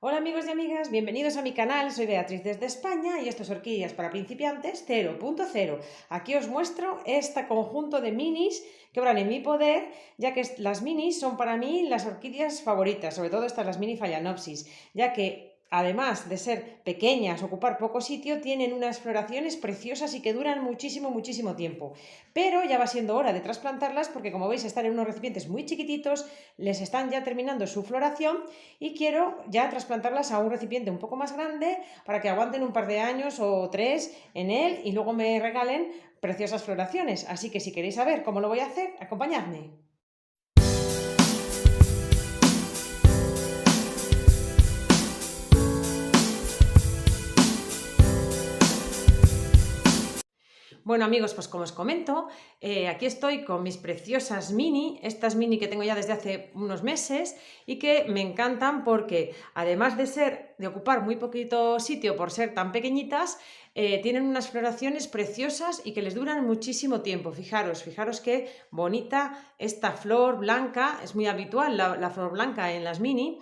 Hola amigos y amigas, bienvenidos a mi canal, soy Beatriz desde España y esto es Orquídeas para Principiantes 0.0. Aquí os muestro este conjunto de minis que obran en mi poder, ya que las minis son para mí las orquídeas favoritas, sobre todo estas las mini Phalaenopsis, ya que además de ser pequeñas, ocupar poco sitio, tienen unas floraciones preciosas y que duran muchísimo tiempo. Pero ya va siendo hora de trasplantarlas porque, como veis, están en unos recipientes muy chiquititos, les están ya terminando su floración y quiero ya trasplantarlas a un recipiente un poco más grande para que aguanten un par de años o 3 en él y luego me regalen preciosas floraciones. Así que si queréis saber cómo lo voy a hacer, acompañadme. Bueno amigos, pues como os comento, aquí estoy con mis preciosas mini, estas mini que tengo ya desde hace unos meses y que me encantan porque además de ocupar muy poquito sitio por ser tan pequeñitas, tienen unas floraciones preciosas y que les duran muchísimo tiempo. Fijaros qué bonita esta flor blanca, es muy habitual la flor blanca en las mini.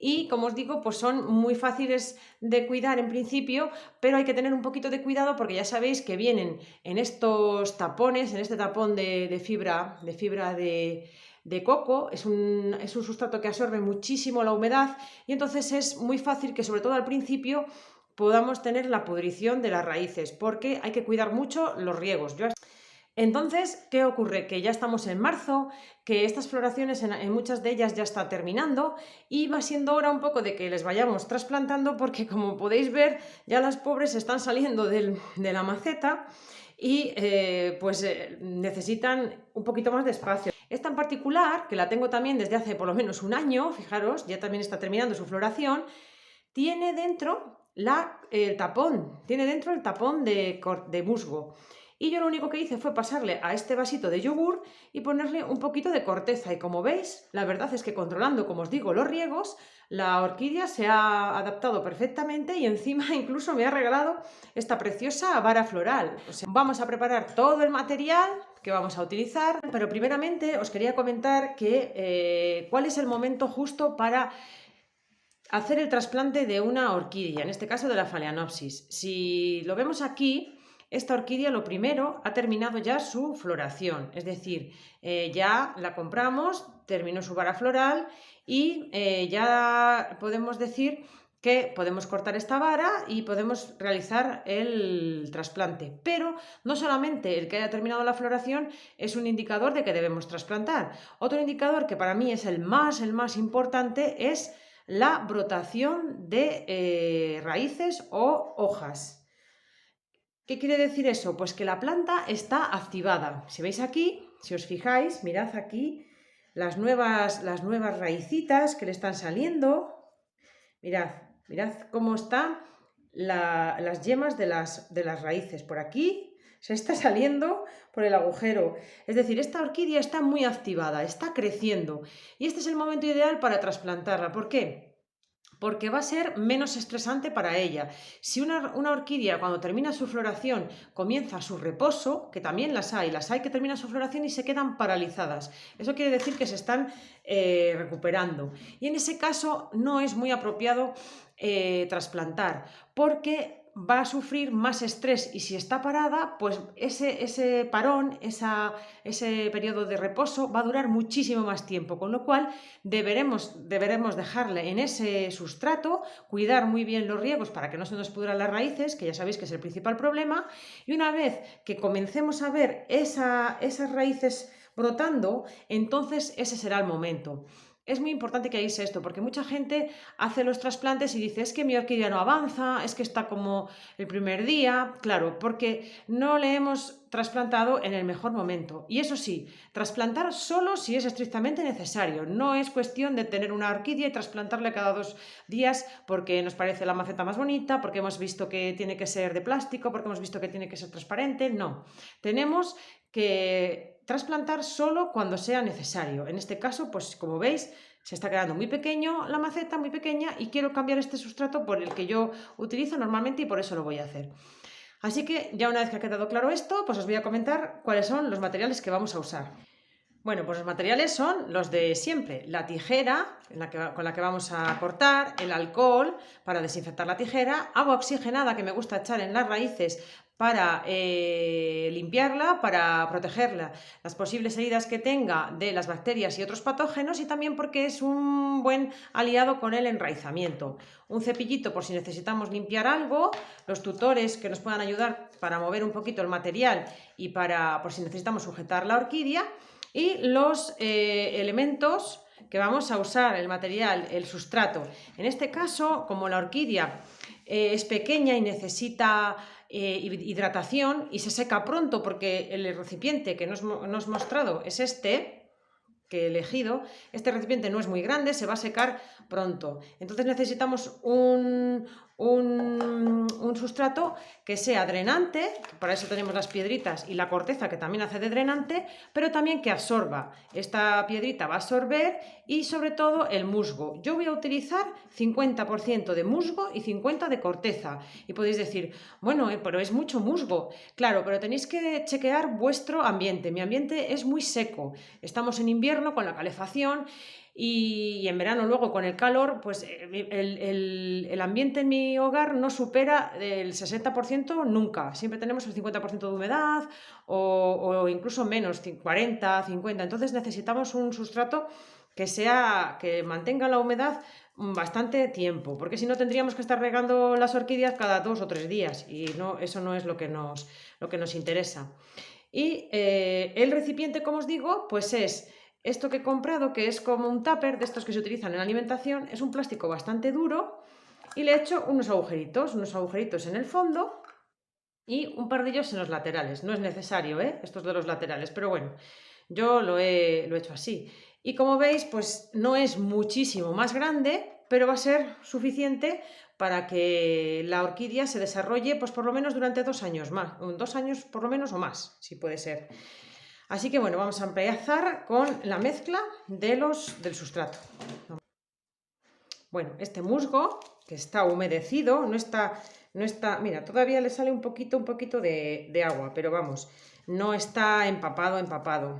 Y como os digo, pues son muy fáciles de cuidar en principio, pero hay que tener un poquito de cuidado porque ya sabéis que vienen en estos tapones, en este tapón de fibra de coco, es un sustrato que absorbe muchísimo la humedad y entonces es muy fácil que, sobre todo al principio, podamos tener la pudrición de las raíces, porque hay que cuidar mucho los riegos. Entonces, ¿qué ocurre? Que ya estamos en marzo, que estas floraciones en muchas de ellas ya está terminando y va siendo hora un poco de que les vayamos trasplantando porque, como podéis ver, ya las pobres están saliendo de la maceta y necesitan un poquito más de espacio. Esta en particular, que la tengo también desde hace por lo menos un año, fijaros, ya también está terminando su floración, tiene dentro tiene dentro el tapón de musgo. Y yo lo único que hice fue pasarle a este vasito de yogur y ponerle un poquito de corteza. Y como veis, la verdad es que controlando, como os digo, los riegos, la orquídea se ha adaptado perfectamente y encima incluso me ha regalado esta preciosa vara floral. O sea, vamos a preparar todo el material que vamos a utilizar, pero primeramente os quería comentar cuál es el momento justo para hacer el trasplante de una orquídea, en este caso de la Phalaenopsis. Si lo vemos aquí, esta orquídea lo primero ha terminado ya su floración, es decir, ya la compramos, terminó su vara floral y ya podemos decir que podemos cortar esta vara y podemos realizar el trasplante. Pero no solamente el que haya terminado la floración es un indicador de que debemos trasplantar. Otro indicador que para mí es el más importante es la brotación de raíces o hojas. ¿Qué quiere decir eso? Pues que la planta está activada. Si veis aquí, si os fijáis, mirad aquí las nuevas raícitas que le están saliendo. Mirad cómo están las yemas de las raíces. Por aquí se está saliendo por el agujero. Es decir, esta orquídea está muy activada, está creciendo. Y este es el momento ideal para trasplantarla. ¿Por qué? Porque va a ser menos estresante para ella. Si una orquídea cuando termina su floración comienza su reposo, que también las hay que terminan su floración y se quedan paralizadas. Eso quiere decir que se están recuperando. Y en ese caso no es muy apropiado trasplantar, porque va a sufrir más estrés y si está parada, pues ese parón, ese periodo de reposo va a durar muchísimo más tiempo, con lo cual deberemos dejarle en ese sustrato, cuidar muy bien los riegos para que no se nos pudran las raíces, que ya sabéis que es el principal problema, y una vez que comencemos a ver esas raíces brotando, entonces ese será el momento. Es muy importante que hagáis esto, porque mucha gente hace los trasplantes y dice, es que mi orquídea no avanza, es que está como el primer día. Claro, porque no le hemos trasplantado en el mejor momento. Y eso sí, trasplantar solo si es estrictamente necesario. No es cuestión de tener una orquídea y trasplantarle cada 2 días porque nos parece la maceta más bonita, porque hemos visto que tiene que ser de plástico, porque hemos visto que tiene que ser transparente. No, tenemos que trasplantar solo cuando sea necesario. En este caso, pues como veis, se está quedando muy pequeño la maceta, muy pequeña, y quiero cambiar este sustrato por el que yo utilizo normalmente y por eso lo voy a hacer. Así que ya una vez que ha quedado claro esto, pues os voy a comentar cuáles son los materiales que vamos a usar. Bueno, pues los materiales son los de siempre. La tijera con la que vamos a cortar, el alcohol para desinfectar la tijera, agua oxigenada que me gusta echar en las raíces para limpiarla, para protegerla, las posibles heridas que tenga de las bacterias y otros patógenos, y también porque es un buen aliado con el enraizamiento. Un cepillito por si necesitamos limpiar algo, los tutores que nos puedan ayudar para mover un poquito el material y por si necesitamos sujetar la orquídea, y los elementos que vamos a usar, el material, el sustrato. En este caso, como la orquídea es pequeña y necesita hidratación y se seca pronto, porque el recipiente que nos he mostrado es este que he elegido, este recipiente no es muy grande, se va a secar pronto. Entonces necesitamos un sustrato que sea drenante, para eso tenemos las piedritas y la corteza que también hace de drenante, pero también que absorba. Esta piedrita va a absorber, y sobre todo el musgo. Yo voy a utilizar 50% de musgo y 50% de corteza. Y podéis decir, bueno, pero es mucho musgo. Claro, pero tenéis que chequear vuestro ambiente. Mi ambiente es muy seco. Estamos en invierno con la calefacción, y en verano luego con el calor, pues el ambiente en mi hogar no supera el 60% nunca. Siempre tenemos el 50% de humedad o incluso menos, 40, 50. Entonces necesitamos un sustrato que mantenga la humedad bastante tiempo, porque si no tendríamos que estar regando las orquídeas cada 2 o 3 días, y eso no es lo que nos interesa. Y el recipiente, como os digo, pues es esto que he comprado, que es como un tupper de estos que se utilizan en la alimentación. Es un plástico bastante duro, y le he hecho unos agujeritos en el fondo y un par de ellos en los laterales. No es necesario, estos de los laterales, pero bueno, yo lo he hecho así. Y como veis, pues no es muchísimo más grande, pero va a ser suficiente para que la orquídea se desarrolle, pues por lo menos durante 2 años más, 2 años por lo menos o más, si puede ser. Así que bueno, vamos a empezar con la mezcla del sustrato. Bueno, este musgo, que está humedecido, no está, mira, todavía le sale un poquito de agua, pero vamos, no está empapado.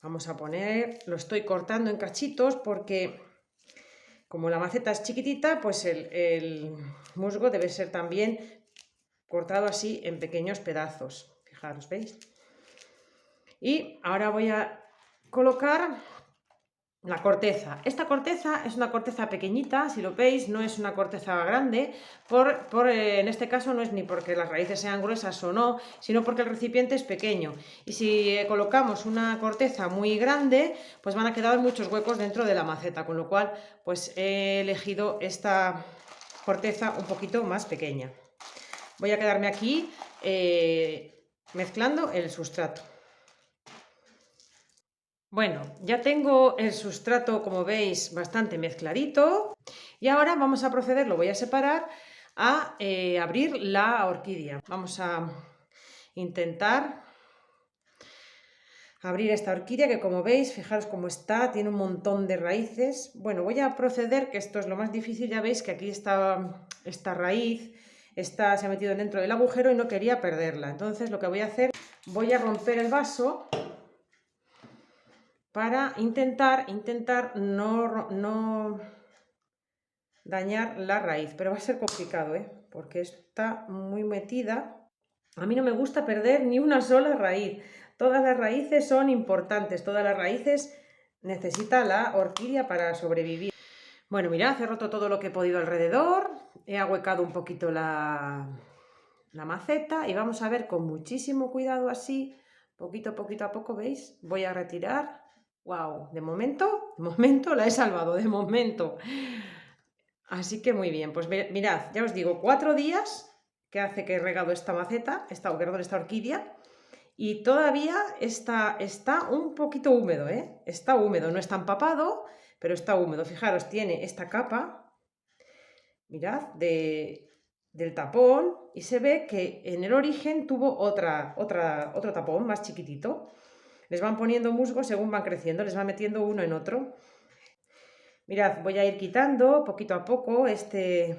Vamos a poner, lo estoy cortando en cachitos porque como la maceta es chiquitita, pues el musgo debe ser también cortado así en pequeños pedazos. Fijaros, ¿veis? Y ahora voy a colocar la corteza. Esta corteza es una corteza pequeñita, si lo veis, no es una corteza grande, en este caso no es ni porque las raíces sean gruesas o no, sino porque el recipiente es pequeño. Y si colocamos una corteza muy grande, pues van a quedar muchos huecos dentro de la maceta, con lo cual pues he elegido esta corteza un poquito más pequeña. Voy a quedarme aquí mezclando el sustrato. Bueno, ya tengo el sustrato, como veis, bastante mezcladito, y ahora vamos a proceder, lo voy a separar, a abrir la orquídea. Vamos a intentar abrir esta orquídea que, como veis, fijaros cómo está, tiene un montón de raíces. Bueno, voy a proceder, que esto es lo más difícil, ya veis que aquí está esta raíz, se ha metido dentro del agujero y no quería perderla. Entonces lo que voy a hacer, voy a romper el vaso para intentar no dañar la raíz, pero va a ser complicado, porque está muy metida. A mí no me gusta perder ni una sola raíz. Todas las raíces son importantes, todas las raíces necesita la orquídea para sobrevivir. Bueno, mirad, he roto todo lo que he podido alrededor, he ahuecado un poquito la maceta, y vamos a ver con muchísimo cuidado así, poquito a poco, ¿veis? Voy a retirar. ¡Wow! De momento la he salvado, de momento. Así que muy bien, pues mirad, ya os digo, 4 días que hace que he regado esta maceta, esta orquídea, y todavía está un poquito húmedo, Está húmedo, no está empapado, pero está húmedo. Fijaros, tiene esta capa, mirad, del tapón, y se ve que en el origen tuvo otro tapón más chiquitito. Les van poniendo musgo según van creciendo, les va metiendo uno en otro. Mirad, voy a ir quitando poquito a poco este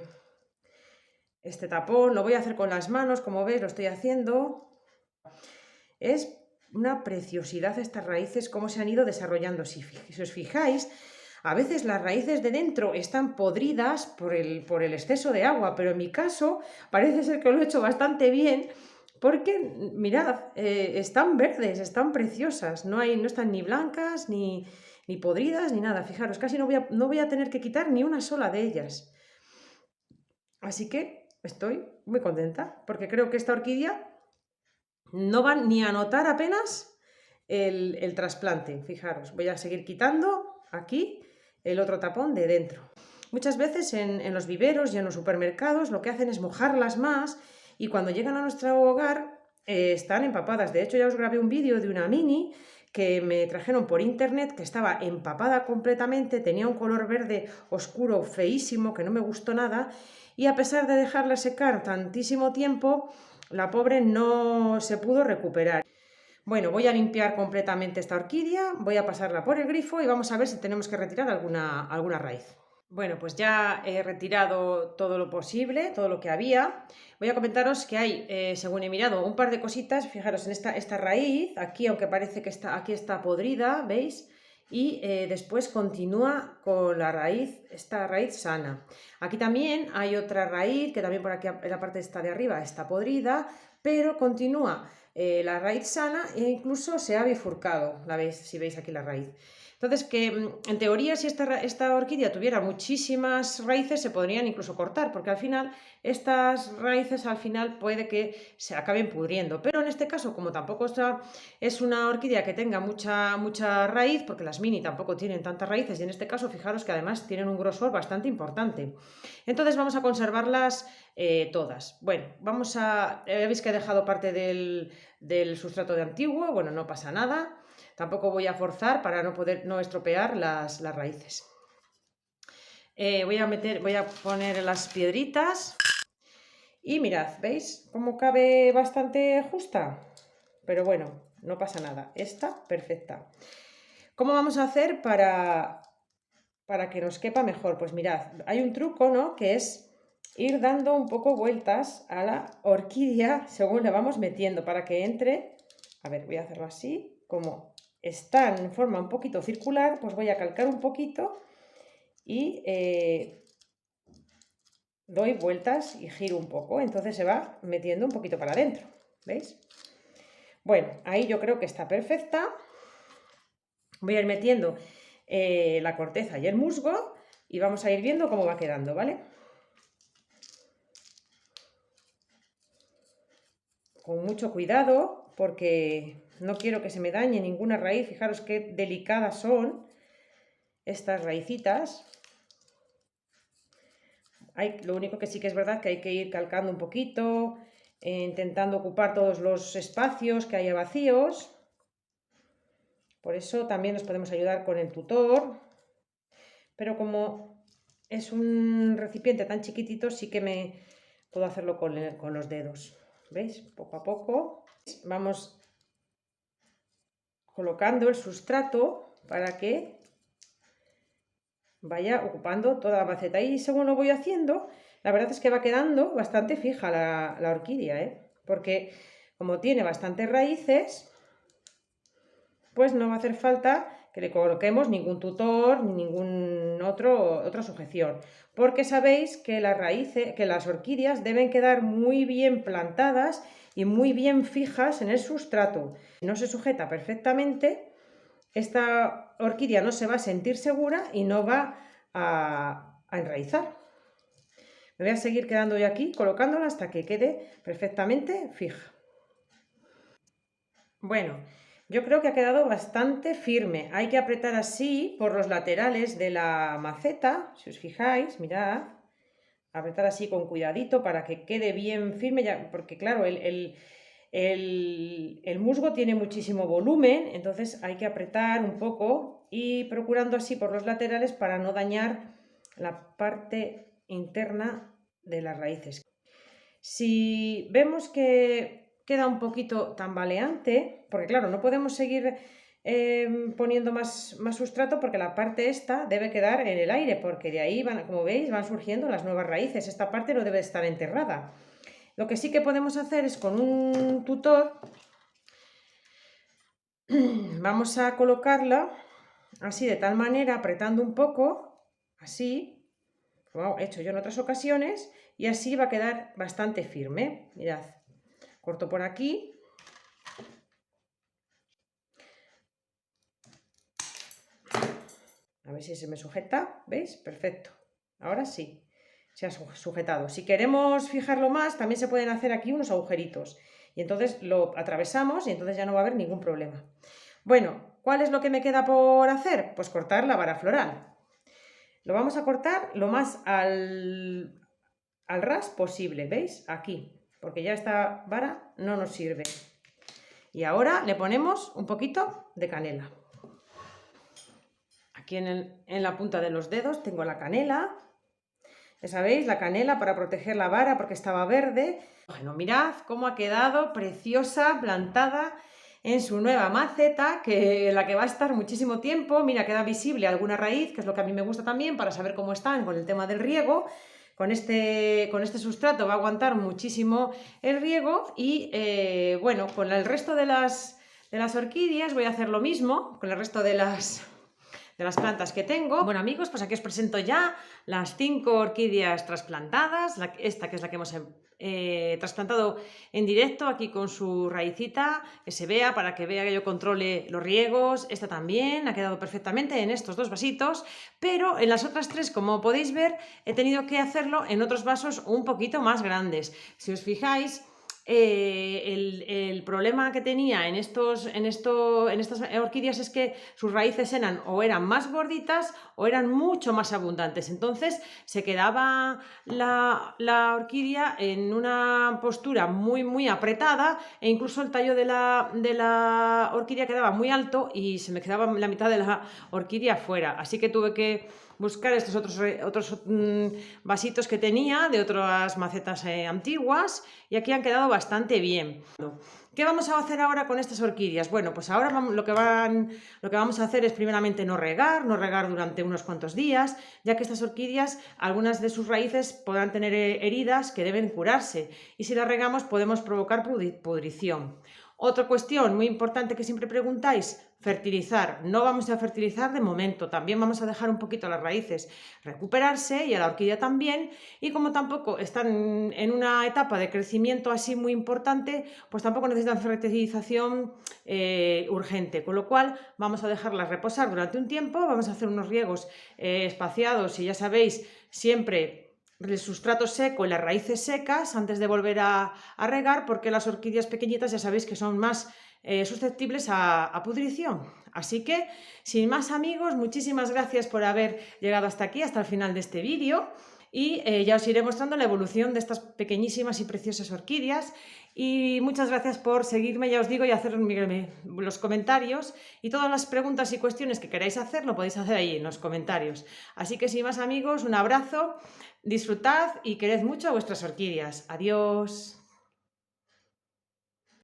tapón. Lo voy a hacer con las manos, como veis, lo estoy haciendo. Es una preciosidad estas raíces, cómo se han ido desarrollando. Si os fijáis, a veces las raíces de dentro están podridas por el exceso de agua, pero en mi caso parece ser que lo he hecho bastante bien, porque mirad, están verdes, están preciosas, no están ni blancas, ni podridas, ni nada. Fijaros, casi no voy a tener que quitar ni una sola de ellas. Así que estoy muy contenta, porque creo que esta orquídea no va ni a notar apenas el trasplante. Fijaros, voy a seguir quitando aquí el otro tapón de dentro. Muchas veces en los viveros y en los supermercados lo que hacen es mojarlas más, y cuando llegan a nuestro hogar están empapadas. De hecho, ya os grabé un vídeo de una mini que me trajeron por internet, que estaba empapada completamente, tenía un color verde oscuro feísimo que no me gustó nada, y a pesar de dejarla secar tantísimo tiempo, la pobre no se pudo recuperar. Bueno, voy a limpiar completamente esta orquídea, voy a pasarla por el grifo y vamos a ver si tenemos que retirar alguna raíz. Bueno, pues ya he retirado todo lo posible, todo lo que había. Voy a comentaros que hay, según he mirado, un par de cositas. Fijaros en esta raíz, aquí, aunque parece que aquí está podrida, ¿veis? Y después continúa con esta raíz sana. Aquí también hay otra raíz, que también por aquí en la parte esta de arriba está podrida, pero continúa la raíz sana e incluso se ha bifurcado, ¿la veis? Si veis aquí la raíz. Entonces, que en teoría, si esta orquídea tuviera muchísimas raíces, se podrían incluso cortar, porque al final estas raíces puede que se acaben pudriendo. Pero en este caso, como tampoco es una orquídea que tenga mucha raíz, porque las mini tampoco tienen tantas raíces, y en este caso fijaros que además tienen un grosor bastante importante. Entonces vamos a conservarlas todas. Bueno, veis que he dejado parte del sustrato de antiguo, bueno, no pasa nada. Tampoco voy a forzar para no estropear las raíces. Voy a poner las piedritas. Y mirad, ¿veis cómo cabe bastante justa? Pero bueno, no pasa nada. Está perfecta. ¿Cómo vamos a hacer para que nos quepa mejor? Pues mirad, hay un truco, ¿no? Que es ir dando un poco vueltas a la orquídea según le vamos metiendo para que entre. A ver, voy a hacerlo así, como está en forma un poquito circular, pues voy a calcar un poquito y doy vueltas y giro un poco, entonces se va metiendo un poquito para adentro, ¿veis? Bueno, ahí yo creo que está perfecta. Voy a ir metiendo la corteza y el musgo y vamos a ir viendo cómo va quedando, ¿vale? Con mucho cuidado, porque no quiero que se me dañe ninguna raíz. Fijaros qué delicadas son estas raícitas. Lo único que sí que es verdad que hay que ir calcando un poquito, intentando ocupar todos los espacios que haya vacíos. Por eso también nos podemos ayudar con el tutor, pero como es un recipiente tan chiquitito, sí que puedo hacerlo con los dedos. ¿Veis? Poco a poco vamos colocando el sustrato para que vaya ocupando toda la maceta. Y según lo voy haciendo, la verdad es que va quedando bastante fija la orquídea, porque como tiene bastantes raíces, pues no va a hacer falta que le coloquemos ningún tutor ni ningún otra sujeción, porque sabéis que las orquídeas deben quedar muy bien plantadas y muy bien fijas en el sustrato. Si no se sujeta perfectamente, esta orquídea no se va a sentir segura y no va a enraizar. Me voy a seguir quedando yo aquí colocándola hasta que quede perfectamente fija. Bueno, yo creo que ha quedado bastante firme. Hay que apretar así por los laterales de la maceta, si os fijáis, mirad. Apretar así con cuidadito para que quede bien firme, porque claro, el musgo tiene muchísimo volumen, entonces hay que apretar un poco y procurando así por los laterales para no dañar la parte interna de las raíces. Si vemos que queda un poquito tambaleante, porque claro, no podemos seguir poniendo más sustrato, porque la parte esta debe quedar en el aire, porque de ahí como veis, van surgiendo las nuevas raíces. Esta parte no debe estar enterrada. Lo que sí que podemos hacer es con un tutor vamos a colocarla así de tal manera, apretando un poco, así, como he hecho yo en otras ocasiones, y así va a quedar bastante firme. Mirad, corto por aquí. A ver si se me sujeta, ¿veis? Perfecto. Ahora sí, se ha sujetado. Si queremos fijarlo más, también se pueden hacer aquí unos agujeritos. Y entonces lo atravesamos y entonces ya no va a haber ningún problema. Bueno, ¿cuál es lo que me queda por hacer? Pues cortar la vara floral. Lo vamos a cortar lo más al ras posible, ¿veis? Aquí, porque ya esta vara no nos sirve. Y ahora le ponemos un poquito de canela. Aquí en la punta de los dedos tengo la canela. Ya sabéis, la canela para proteger la vara porque estaba verde. Bueno, mirad cómo ha quedado preciosa, plantada en su nueva maceta, la que va a estar muchísimo tiempo. Mira, queda visible alguna raíz, que es lo que a mí me gusta también para saber cómo están con el tema del riego. Con este sustrato va a aguantar muchísimo el riego y bueno, con el resto de las orquídeas voy a hacer lo mismo, con el resto de las plantas que tengo. Bueno, amigos, pues aquí os presento ya las 5 orquídeas trasplantadas, esta que es la que hemos trasplantado en directo aquí con su raicita, que se vea, para que vea que yo controle los riegos. Esta también ha quedado perfectamente en estos 2 vasitos, pero en las otras 3, como podéis ver, he tenido que hacerlo en otros vasos un poquito más grandes. Si os fijáis, el problema que tenía en estas orquídeas es que sus raíces eran más gorditas o eran mucho más abundantes. Entonces se quedaba la orquídea en una postura muy apretada e incluso el tallo de la orquídea quedaba muy alto y se me quedaba la mitad de la orquídea fuera. Así que tuve que buscar estos otros vasitos que tenía de otras macetas antiguas y aquí han quedado bastante bien. ¿Qué vamos a hacer ahora con estas orquídeas? Bueno, pues ahora lo que vamos a hacer es primeramente no regar durante unos cuantos días, ya que estas orquídeas, algunas de sus raíces podrán tener heridas que deben curarse y si las regamos podemos provocar pudrición. Otra cuestión muy importante que siempre preguntáis, fertilizar. No vamos a fertilizar de momento, también vamos a dejar un poquito las raíces recuperarse y a la orquídea también, y como tampoco están en una etapa de crecimiento así muy importante, pues tampoco necesitan fertilización urgente, con lo cual vamos a dejarlas reposar durante un tiempo, vamos a hacer unos riegos espaciados y ya sabéis, siempre el sustrato seco y las raíces secas antes de volver a regar, porque las orquídeas pequeñitas ya sabéis que son más susceptibles a pudrición. Así que, sin más, amigos, muchísimas gracias por haber llegado hasta aquí, hasta el final de este vídeo, y ya os iré mostrando la evolución de estas pequeñísimas y preciosas orquídeas. Y muchas gracias por seguirme, ya os digo, y hacerme los comentarios, y todas las preguntas y cuestiones que queráis hacer lo podéis hacer ahí en los comentarios. Así que sin más, amigos, un abrazo, disfrutad y quered mucho a vuestras orquídeas. Adiós.